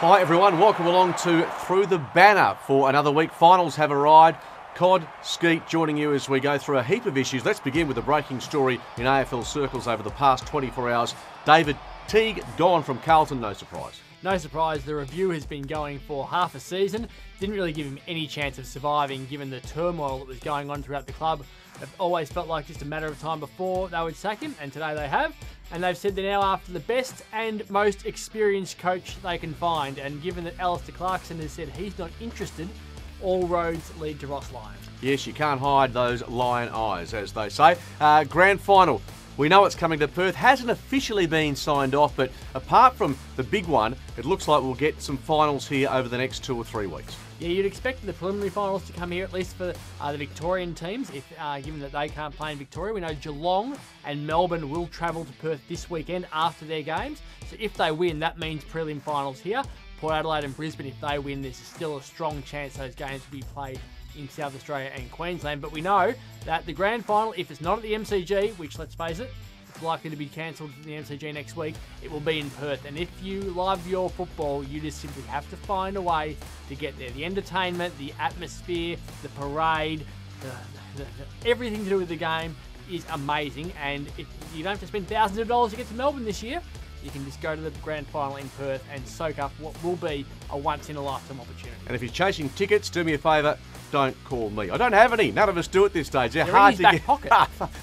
Hi everyone, welcome along to Through the Banner for another week. Finals have arrived. COD, Skeet joining you as we go through a heap of issues. Let's begin with the breaking story in AFL circles over the past 24 hours. David Teague gone from Carlton, no surprise. No surprise, the review has been going for half a season. Didn't really give him any chance of surviving given the turmoil that was going on throughout the club. It always felt like just a matter of time before they would sack him, and today they have. And they've said they're now after the best and most experienced coach they can find. And given that Alistair Clarkson has said he's not interested, all roads lead to Ross Lyon. Yes, you can't hide those lion eyes, as they say. Grand final. We know it's coming to Perth. Hasn't officially been signed off, but apart from the big one, it looks like we'll get some finals here over the next 2 or 3 weeks. Yeah, you'd expect the preliminary finals to come here, at least for the Victorian teams, if given that they can't play in Victoria. We know Geelong and Melbourne will travel to Perth this weekend after their games. So if they win, that means prelim finals here. Port Adelaide and Brisbane, if they win, there's still a strong chance those games will be played in South Australia and Queensland. But we know that the grand final, if it's not at the MCG, which, let's face it, it's likely to be cancelled in the MCG next week, it will be in Perth. And if you love your football, you just simply have to find a way to get there. The entertainment, the atmosphere, the parade, everything to do with the game is amazing. And if you don't have to spend thousands of dollars to get to Melbourne this year, you can just go to the grand final in Perth and soak up what will be a once-in-a-lifetime opportunity. And if you're chasing tickets, do me a favour, don't call me. I don't have any. None of us do at this stage. They're hard to get. Pocket.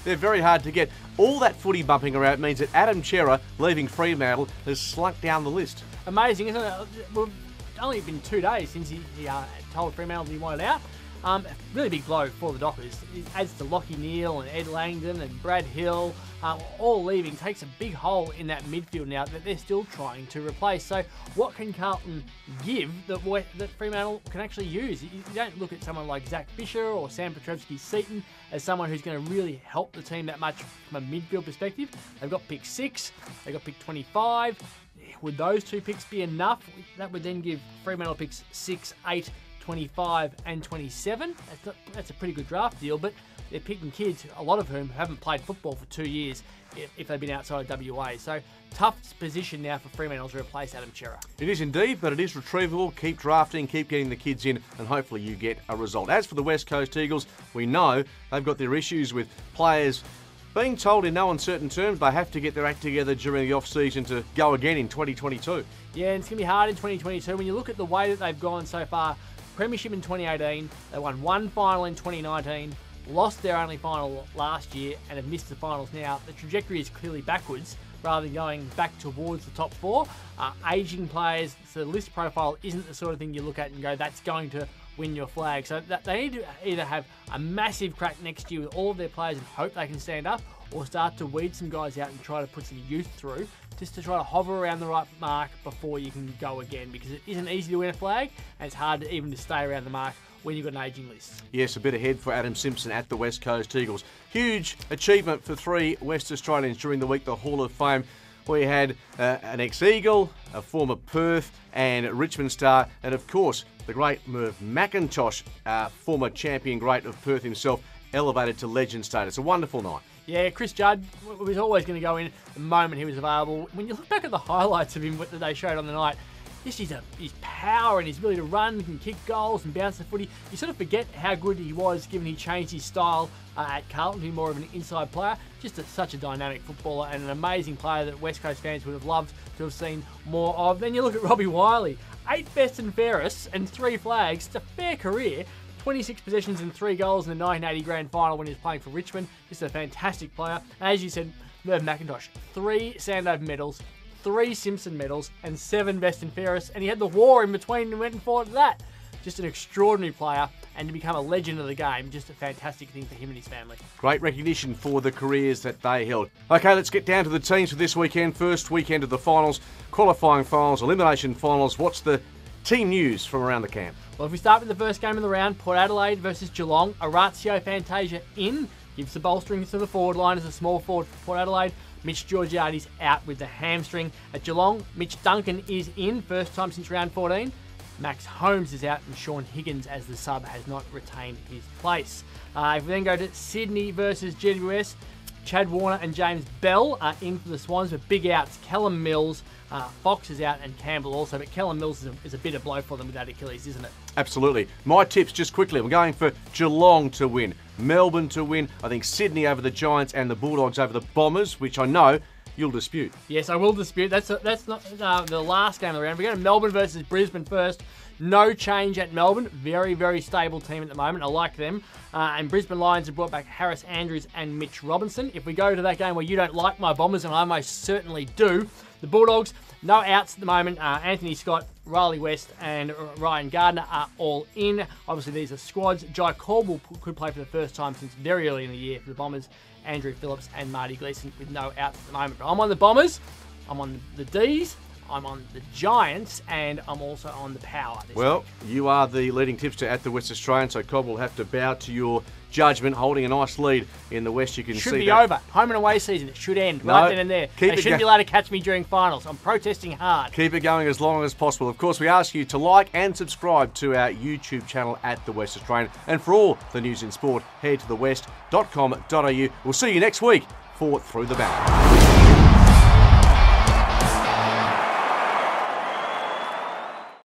They're very hard to get. All that footy bumping around means that Adam Cerra, leaving Fremantle, has slunk down the list. Amazing, isn't it? Well, it's only been 2 days since he told Fremantle he wanted out. Really big blow for the Dockers. It adds to Lachie Neale and Ed Langdon and Brad Hill, all leaving. Takes a big hole in that midfield now that they're still trying to replace. So what can Carlton give that Fremantle can actually use? You don't look at someone like Zach Fisher or Sam Petrevski-Seton as someone who's going to really help the team that much from a midfield perspective. They've got pick 6, they've got pick 25. Would those 2 picks be enough? That would then give Fremantle picks 6, 8, 25 and 27. That's a pretty good draft deal, but they're picking kids, a lot of whom haven't played football for 2 years if they've been outside of WA. So tough position now for Fremantle to replace Adam Cerra. It is indeed, but it is retrievable. Keep drafting, keep getting the kids in, and hopefully you get a result. As for the West Coast Eagles, we know they've got their issues with players being told in no uncertain terms they have to get their act together during the off-season to go again in 2022. Yeah, and it's going to be hard in 2022. When you look at the way that they've gone so far, Premiership in 2018, they won 1 final in 2019, lost their only final last year and have missed the finals now. The trajectory is clearly backwards rather than going back towards the top 4. Ageing players, so the list profile isn't the sort of thing you look at and go, that's going to win your flag. So they need to either have a massive crack next year with all of their players and hope they can stand up, or start to weed some guys out and try to put some youth through just to try to hover around the right mark before you can go again, because it isn't easy to win a flag and it's hard to even to stay around the mark when you've got an ageing list. Yes, a bit ahead for Adam Simpson at the West Coast Eagles. Huge achievement for 3 West Australians during the week, the Hall of Fame. We had an ex-Eagle, a former Perth and Richmond star, and of course the great Merv McIntosh, former champion great of Perth himself, elevated to legend status. A wonderful night. Yeah, Chris Judd was always going to go in the moment he was available. When you look back at the highlights of him that they showed on the night, just his power and his ability to run and kick goals and bounce the footy, you sort of forget how good he was given he changed his style at Carlton, being more of an inside player. Just such a dynamic footballer and an amazing player that West Coast fans would have loved to have seen more of. Then you look at Robbie Wiley, 8 best and fairest and 3 flags. It's a fair career. 26 possessions and 3 goals in the 1980 grand final when he was playing for Richmond. Just a fantastic player. And as you said, Merv McIntosh, 3 Sandover medals, 3 Simpson medals, and 7 best and fairest. And he had the war in between and went and fought that. Just an extraordinary player, and to become a legend of the game, just a fantastic thing for him and his family. Great recognition for the careers that they held. Okay, let's get down to the teams for this weekend. First weekend of the finals, qualifying finals, elimination finals. What's the team news from around the camp? Well, if we start with the first game of the round, Port Adelaide versus Geelong, Orazio Fantasia in, gives the bolstering to the forward line as a small forward for Port Adelaide. Mitch Georgiades out with the hamstring. At Geelong, Mitch Duncan is in, first time since round 14. Max Holmes is out and Sean Higgins as the sub has not retained his place. If we then go to Sydney versus GWS, Chad Warner and James Bell are in for the Swans with big outs. Callum Mills, Fox is out, and Campbell also. But Callum Mills is a bitter blow for them with that Achilles, isn't it? Absolutely. My tips, just quickly, I'm going for Geelong to win, Melbourne to win, I think Sydney over the Giants, and the Bulldogs over the Bombers, which I know you'll dispute. Yes, I will dispute. That's not the last game of the round. We're going to Melbourne versus Brisbane first. No change at Melbourne. Very, very stable team at the moment. I like them. And Brisbane Lions have brought back Harris Andrews and Mitch Robinson. If we go to that game where you don't like my Bombers, and I most certainly do, the Bulldogs, no outs at the moment. Anthony Scott, Riley West and Ryan Gardner are all in. Obviously, these are squads. Jai Caldwell could play for the first time since very early in the year for the Bombers. Andrew Phillips and Marty Gleeson with no outs at the moment. But I'm on the Bombers. I'm on the D's. I'm on the Giants, and I'm also on the Power this week. You are the leading tipster at the West Australian, so Cobb will have to bow to your judgment, holding a nice lead in the West. You can see should be over. Home and away season. It should end right then and there. They shouldn't be allowed to catch me during finals. I'm protesting hard. Keep it going as long as possible. Of course, we ask you to like and subscribe to our YouTube channel at the West Australian. And for all the news in sport, head to thewest.com.au. We'll see you next week for Through the Barrel.